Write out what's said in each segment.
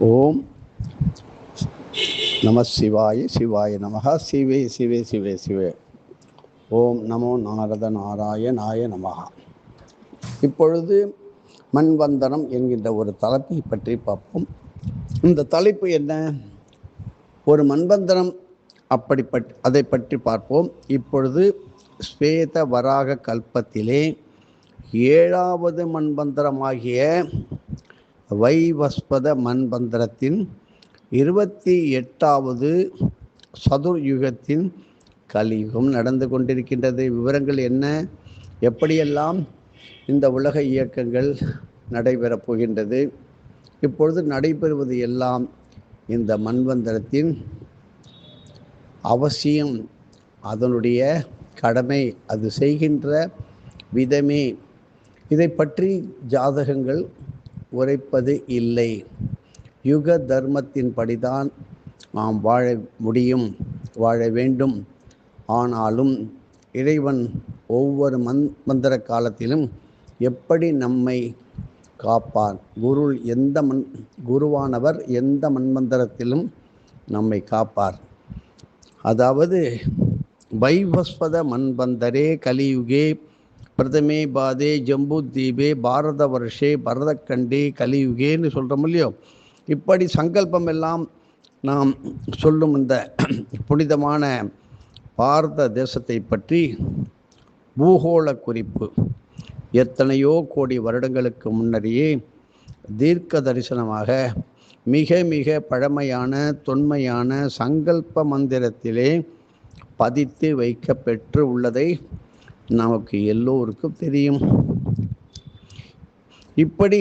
ஓம் நம சிவாய சிவாய நமக சிவே சிவே சிவே சிவே. ஓம் நமோ நாரத நாராயணாய நமக. இப்பொழுது மண்வந்தனம் என்கின்ற ஒரு தலைப்பை பற்றி பார்ப்போம். இந்த தலைப்பு என்ன? ஒரு மண்வந்தனம் அதை பற்றி பார்ப்போம். இப்பொழுது ஸ்வேத வராக கல்பத்திலே 7வது மண்வந்தரமாகிய வைவஸ்வத மண்வந்தரத்தின் 28வது சதுர்யுகத்தின் கலியுகம் நடந்து கொண்டிருக்கின்றது. விவரங்கள் என்ன, எப்படியெல்லாம் இந்த உலக இயக்கங்கள் நடைபெறப் போகின்றது, இப்பொழுது நடைபெறுவது எல்லாம் இந்த மண்வந்தரத்தின் அவசியம், அதனுடைய கடமை, அது செய்கின்ற விதமே. இதை பற்றி ஜாதகங்கள் உரைப்பது இல்லை. யுக தர்மத்தின் படிதான் நாம் வாழ முடியும், வாழ வேண்டும். ஆனாலும் இறைவன் ஒவ்வொரு மந்திர காலத்திலும் எப்படி நம்மை காப்பார், குருவானவர் எந்த மண்மந்திரத்திலும் நம்மை காப்பார். அதாவது வைவஸ்வத மண்வந்தரே கலியுகே பிரதமே பாதே ஜம்பு தீபே பாரத வருஷே பரதக்கண்டே கலியுகேன்னு சொல்கிறோம் இல்லையோ. இப்படி சங்கல்பம் எல்லாம் நாம் சொல்லும் இந்த புனிதமான பாரத தேசத்தை பற்றி பூகோள குறிப்பு எத்தனையோ கோடி வருடங்களுக்கு முன்னரே தீர்க்க தரிசனமாக மிக மிக பழமையான தொன்மையான சங்கல்ப மந்திரத்திலே பதித்து வைக்க பெற்று உள்ளதை நமக்கு எல்லோருக்கும் தெரியும். இப்படி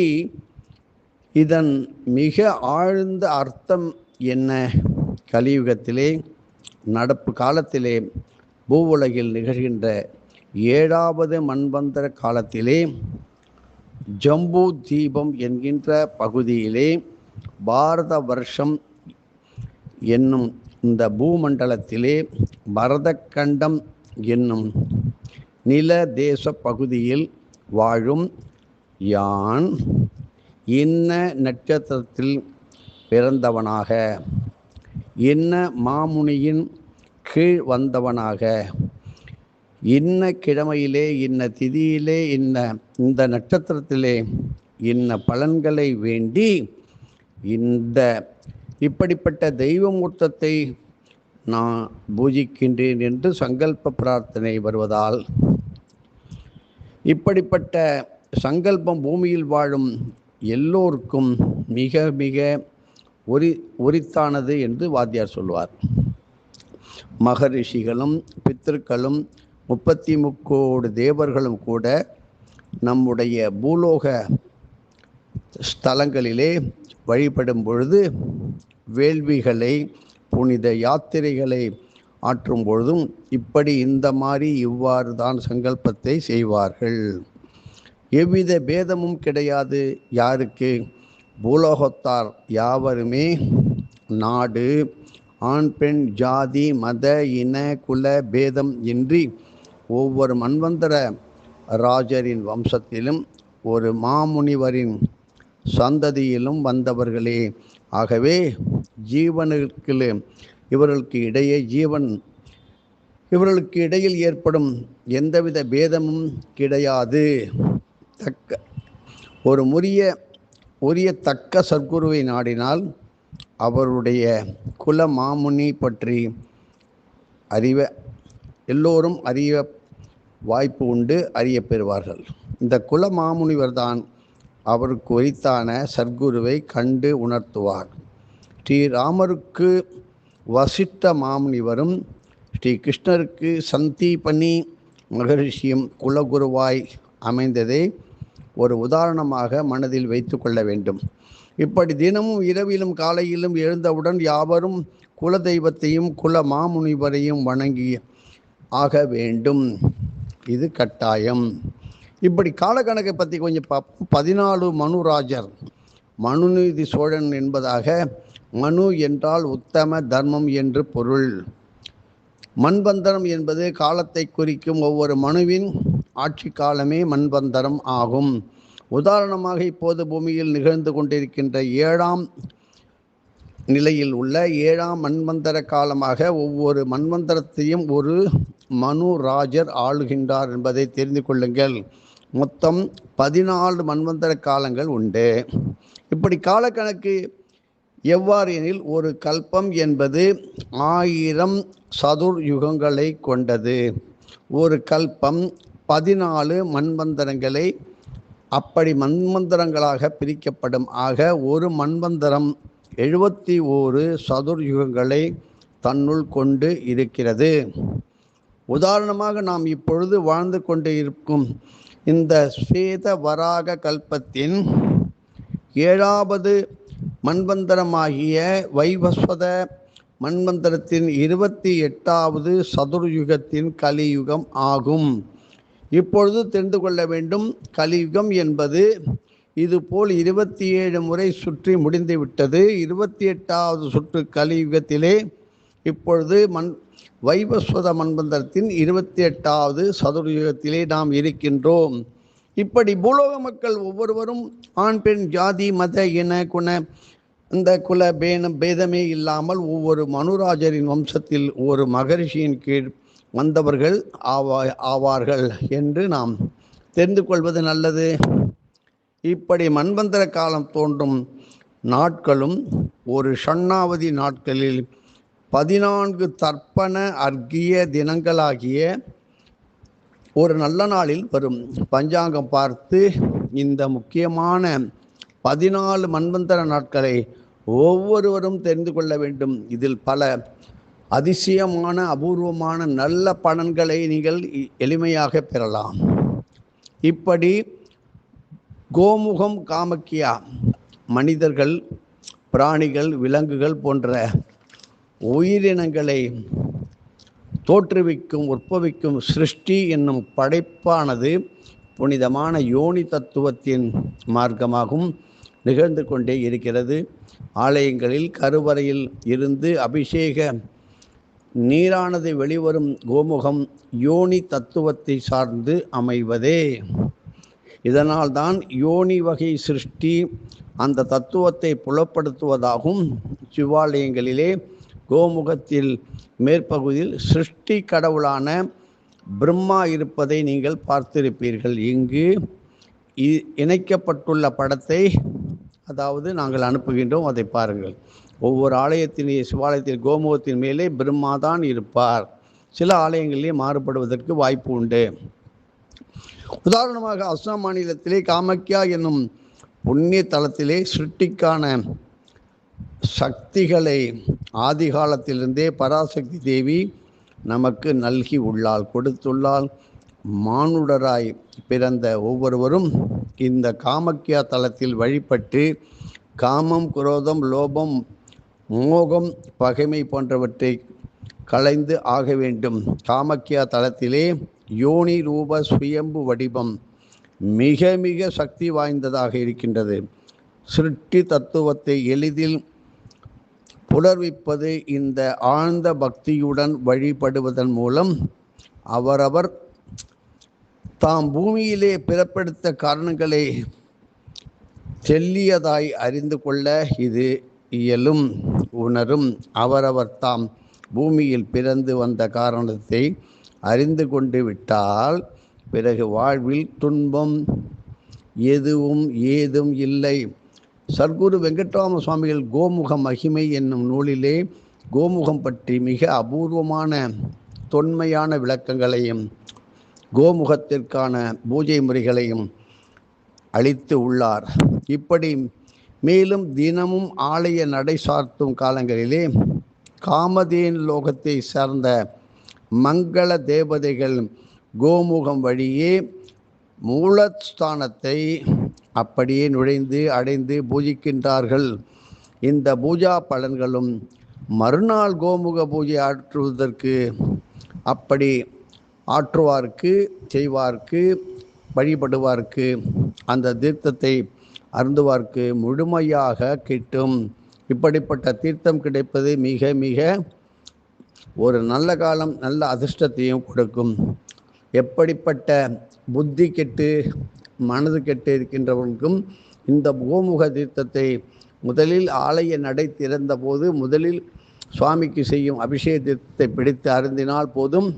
இதன் மிக ஆழ்ந்த அர்த்தம் என்ன? கலியுகத்திலே நடப்பு காலத்திலே பூவுலகில் நிகழ்கின்ற 7வது மண்வந்தர காலத்திலே ஜம்பு தீபம் என்கின்ற பகுதியிலே பாரத வருஷம் என்னும் இந்த பூமண்டலத்திலே பரதக்கண்டம் என்னும் நில தேச பகுதியில் வாழும் யான் இன்ன நட்சத்திரத்தில் பிறந்தவனாக, இன்ன மாமுனியின் கீழ் வந்தவனாக, இன்ன கிழமையிலே இன்ன திதியிலே இந்த நட்சத்திரத்திலே இன்ன பலன்களை வேண்டி இப்படிப்பட்ட தெய்வமூர்த்தத்தை நான் பூஜிக்கின்றேன் என்று சங்கல்ப பிரார்த்தனை வருவதால் இப்படிப்பட்ட சங்கல்பம் பூமியில் வாழும் எல்லோருக்கும் மிக மிக உரித்தானது என்று வாத்தியார் சொல்வார். மகரிஷிகளும் பித்திருக்களும் 33 கோடி தேவர்களும் கூட நம்முடைய பூலோக ஸ்தலங்களிலே வழிபடும் பொழுது வேள்விகளை புனித யாத்திரைகளை ஆற்றும் பொழுதும் இப்படி இவ்வாறு தான் சங்கல்பத்தை செய்வார்கள். எவ்வித பேதமும் கிடையாது. யாருக்கு? பூலோகத்தார் யாவருமே நாடு, ஆண் பெண், ஜாதி, மத, இன, குல பேதம் இன்றி ஒவ்வொரு மன்வந்தர ராஜரின் வம்சத்திலும் ஒரு மாமுனிவரின் சந்ததியிலும் வந்தவர்களே. ஆகவே இவர்களுக்கு இடையில் ஏற்படும் எந்தவித பேதமும் கிடையாது. உரிய தக்க சத்குருவை நாடினால் அவருடைய குல மாமுனி பற்றி எல்லோரும் அறிய வாய்ப்பு உண்டு, அறிய பெறுவார்கள். இந்த குல மாமுனிவர் தான் அவருக்கு உரித்தான சத்குருவை கண்டு உணர்த்துவார். ஸ்ரீராமருக்கு வசிஷ்ட மாமுனிவரும் ஸ்ரீ கிருஷ்ணருக்கு சந்தீபனி மகரிஷியும் குலகுருவாய் அமைந்ததை ஒரு உதாரணமாக மனதில் வைத்து கொள்ள வேண்டும். இப்படி தினமும் இரவிலும் காலையிலும் எழுந்தவுடன் யாவரும் குல தெய்வத்தையும் குல மாமுனிவரையும் வணங்கி ஆக வேண்டும். இது கட்டாயம். இப்படி காலக்கணக்கை பற்றி கொஞ்சம் 14 மனுராஜர், மனுநீதி சோழன் என்பதாக. மனு என்றால் உத்தம தர்மம் என்று பொருள். மண்வந்தரம் என்பது காலத்தை குறிக்கும். ஒவ்வொரு மனுவின் ஆட்சி காலமே மண்வந்தரம் ஆகும். உதாரணமாக இப்போது பூமியில் நிகழ்ந்து கொண்டிருக்கின்ற 7ஆம் நிலையில் உள்ள 7ஆம் மன்வந்தர காலமாக ஒவ்வொரு மன்வந்தரத்தையும் ஒரு மனுராஜர் ஆளுகின்றார் என்பதை தெரிந்து கொள்ளுங்கள். மொத்தம் 14 மன்வந்தர காலங்கள் உண்டு. இப்படி காலக்கணக்கு எவ்வாறு எனில், ஒரு கல்பம் என்பது 1000 சதுர் யுகங்களை கொண்டது. ஒரு கல்பம் 14 மன்வந்தரங்களை அப்படி மன்வந்தரங்களாக பிரிக்கப்படும். ஆக ஒரு மன்வந்தரம் 71 சதுர் யுகங்களை தன்னுள் கொண்டு இருக்கிறது. உதாரணமாக நாம் இப்பொழுது வாழ்ந்து கொண்டு இருக்கும் இந்த ஸ்வேத வராக கல்பத்தின் 7வது மன்வந்தரமாகிய வைவஸ்வத மன்வந்தரத்தின் 28வது சதுர்யுகத்தின் கலியுகம் ஆகும். இப்பொழுது தெரிந்து கொள்ள வேண்டும், கலியுகம் என்பது இதுபோல் 27 முறை சுற்றி முடிந்துவிட்டது. 28வது சுற்று கலியுகத்திலே இப்பொழுது வைவஸ்வத மன்வந்தரத்தின் 28வது சதுர்யுகத்திலே நாம் இருக்கின்றோம். இப்படி பூலோக மக்கள் ஒவ்வொருவரும் ஆண் பெண் ஜாதி மத இன குண இந்த குல பேதமே இல்லாமல் ஒவ்வொரு மனுராஜரின் வம்சத்தில் ஒரு மகரிஷியின் கீழ் வந்தவர்கள் ஆவார்கள் என்று நாம் தெரிந்து கொள்வது நல்லது. இப்படி மன்வந்தர காலம் தோன்றும் நாட்களும் ஒரு ஷண்ணாவதி நாட்களில் 14 தர்ப்பண அர்க்கிய தினங்களாகிய ஒரு நல்ல நாளில் வரும். பஞ்சாங்கம் பார்த்து இந்த முக்கியமான 14 மன்வந்தர நாட்களை ஒவ்வொருவரும் தெரிந்து கொள்ள வேண்டும். இதில் பல அதிசயமான அபூர்வமான நல்ல பலன்களை நீங்கள் எளிமையாக பெறலாம். இப்படி கோமுகம் காமக்கியா மனிதர்கள், பிராணிகள், விலங்குகள் போன்ற உயிரினங்களை தோற்றுவிக்கும் உற்பவிக்கும் சிருஷ்டி என்னும் படைப்பானது புனிதமான யோனி தத்துவத்தின் மார்க்கமாகவும் நிகழ்ந்து கொண்டே இருக்கிறது. ஆலயங்களில் கருவறையில் இருந்து அபிஷேக நீரானது வெளிவரும் கோமுகம் யோனி தத்துவத்தை சார்ந்து அமைவதே. இதனால்தான் யோனி வகை சிருஷ்டி அந்த தத்துவத்தை புலப்படுத்துவதாகவும் சிவாலயங்களிலே கோமுகத்தில் மேற்பகுதியில் சிருஷ்டி கடவுளான பிரம்மா இருப்பதை நீங்கள் பார்த்திருப்பீர்கள். இங்கு இணைக்கப்பட்டுள்ள படத்தை அதாவது நாங்கள் அனுப்புகின்றோம், அதை பாருங்கள். ஒவ்வொரு சிவாலயத்தில் கோமுகத்தின் மேலே பிரம்மா தான் இருப்பார். சில ஆலயங்களிலே மாறுபடுவதற்கு வாய்ப்பு உண்டு. உதாரணமாக அஸ்ஸாம் மாநிலத்திலே காமக்யா என்னும் புண்ணிய தலத்திலே சிருஷ்டிக்கான சக்திகளை ஆதி காலத்திலிருந்தே பராசக்தி தேவி நமக்கு நல்கி உள்ளாள், கொடுத்துள்ளாள். மானுடராய் பிறந்த ஒவ்வொருவரும் இந்த காமக்யா தலத்தில் வழிபட்டு காமம், குரோதம், லோபம், மோகம், பகைமை போன்றவற்றை களைந்து ஆக வேண்டும். காமக்யா தலத்திலே யோனி ரூப சுயம்பு வடிவம் மிக மிக சக்தி வாய்ந்ததாக இருக்கின்றது. சிருஷ்டி தத்துவத்தை எளிதில் புலர்விப்பது இந்த ஆழ்ந்த பக்தியுடன் வழிபடுவதன் மூலம் அவரவர் தாம் பூமியிலே பிறப்பெடுத்த காரணங்களை தெல்லியதாய் அறிந்து கொள்ள இது இயலும். உணரும். அவரவர் தாம் பூமியில் பிறந்து வந்த காரணத்தை அறிந்து கொண்டு விட்டால் பிறகு வாழ்வில் துன்பம் எதுவும் ஏதும் இல்லை. சர்க்குரு வெங்கட்ராம சுவாமிகள் கோமுக மகிமை என்னும் நூலிலே கோமுகம் பற்றி மிக அபூர்வமான தொன்மையான விளக்கங்களையும் கோமுகத்திற்கான பூஜை முறைகளையும் அளித்து உள்ளார். இப்படி மேலும் தினமும் ஆலய நடை சார்த்தும் காலங்களிலே காமதேன் லோகத்தை சார்ந்த மங்கள தேவதைகள் கோமுகம் வழியே மூலஸ்தானத்தை அப்படியே நுழைந்து அடைந்து பூஜிக்கின்றார்கள். இந்த பூஜா பலன்களும் மறுநாள் கோமுக பூஜை ஆற்றுவதற்கு அப்படி ஆற்றுவார்க்கு செய்வார்க்கு வழிபடுவார்க்கு அந்த தீர்த்தத்தை அருந்துவார்க்கு முழுமையாக கிட்டும். இப்படிப்பட்ட தீர்த்தம் கிடைப்பது மிக மிக ஒரு நல்ல காலம், நல்ல அதிர்ஷ்டத்தையும் கொடுக்கும். எப்படிப்பட்ட புத்தி கெட்டு மனது கெட்டு இருக்கின்றவர்களுக்கும் இந்த கோமுக தீர்த்தத்தை முதலில் ஆலய நடை திறந்த போது முதலில் சுவாமிக்கு செய்யும் அபிஷேகத்தை பிடித்து அருந்தினால் போதும்.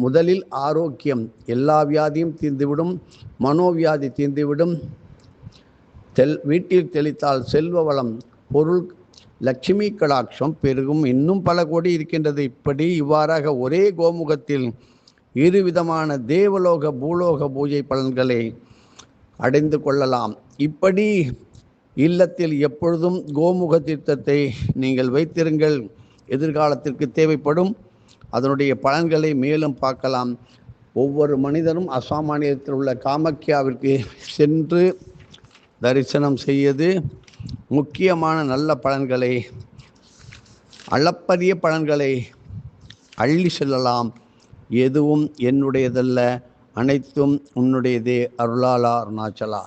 முதலில் ஆரோக்கியம், எல்லா வியாதியும் தீர்ந்துவிடும். மனோவியாதி தீர்ந்துவிடும். வீட்டில் தெளித்தால் செல்வ வளம், பொருள், லட்சுமி கடாட்சம் பெருகும். இன்னும் பல கோடி இருக்கின்றது. இவ்வாறாக ஒரே கோமுகத்தில் இருவிதமான தேவலோக பூலோக பூஜை பலன்களை அடைந்து கொள்ளலாம். இப்படி இல்லத்தில் எப்பொழுதும் கோமுக தீர்த்தத்தை நீங்கள் வைத்திருங்கள். எதிர்காலத்திற்கு தேவைப்படும். அதனுடைய பலன்களை மேலும் பார்க்கலாம். ஒவ்வொரு மனிதனும் அஸ்ஸாம் மாநிலத்தில் உள்ள காமாக்கியாவிற்கு சென்று தரிசனம் செய்து முக்கியமான நல்ல பலன்களை, அளப்பரிய பலன்களை அள்ளி செல்லலாம். எதுவும் என்னுடையதல்ல, அனைத்தும் உன்னுடையதே. அருளாளா அருணாச்சலா.